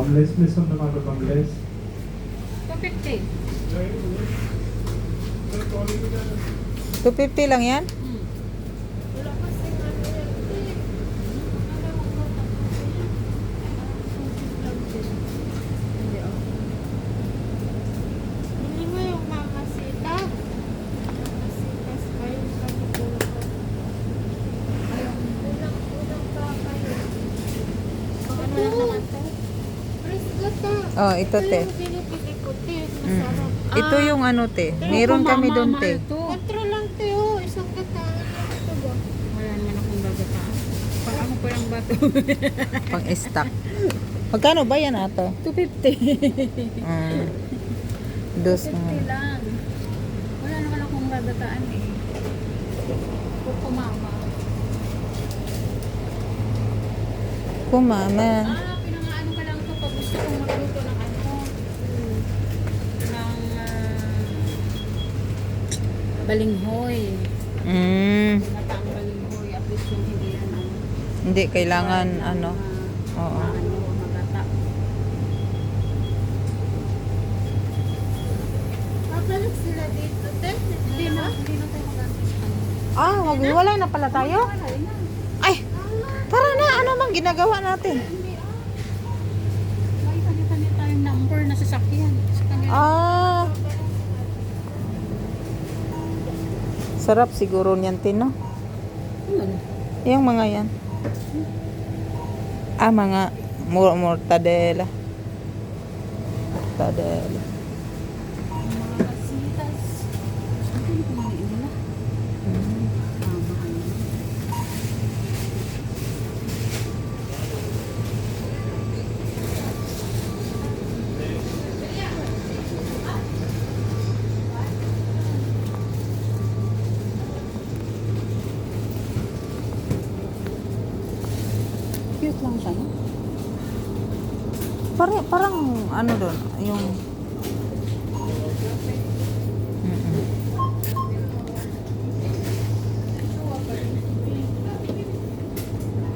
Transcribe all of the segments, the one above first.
बमलेस में सब टमाटर बमलेस 250. 250 lang yan? Wala kasi ano yan. Hindi, oh. Bili mo yung mamasita. Mamasita kayo sa kulo ko. Ulang pa kayo. Ano lang naman to? Chris, gata. Oh, ito, te. Yung binibili ko, te. Mm. Masarap. Ito yung ano, te. Meron kami doon, te. Kontra lang, te. Oh, isang gata. Ito ba? Wala naman akong gagataan. Pang ako pa yung bato. Pang stock. Magkano ba yan ato? 250. Dos 50 naman. lang. Wala naman akong gagataan eh. Kuko mama. Kumama. Pinangaano ka lang to pag gusto kong magluto ng ano. Ng balinghoy. Mataang balinghoy. At least yung hindi yan ano. Hindi, kailangan ano. Oo. Magata. Babalik sila dito, te. Hindi na tayo magata. Maghiwalay na pala tayo? Ay, tara na. Ano mang ginagawa natin? May kanya-kanya tayong number na sasakyan. Sa kanya. Sarap siguro niyan, Tino. Yun. Yung mga yan. Mga mortadela. Mortadela. Mga kasitas. Ano yung kumain nila? Mahal. Cute lang siya, no? Parang ano doon, yung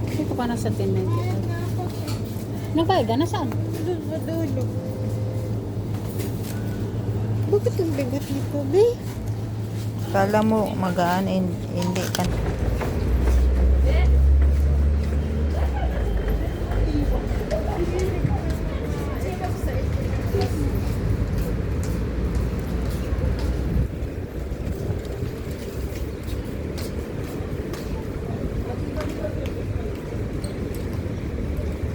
Dito pa na sa 10.95. Nagkaiga na saan? Doon sa dulo. Bakit ang bigat nito, be? kala mo magaan, hindi ka.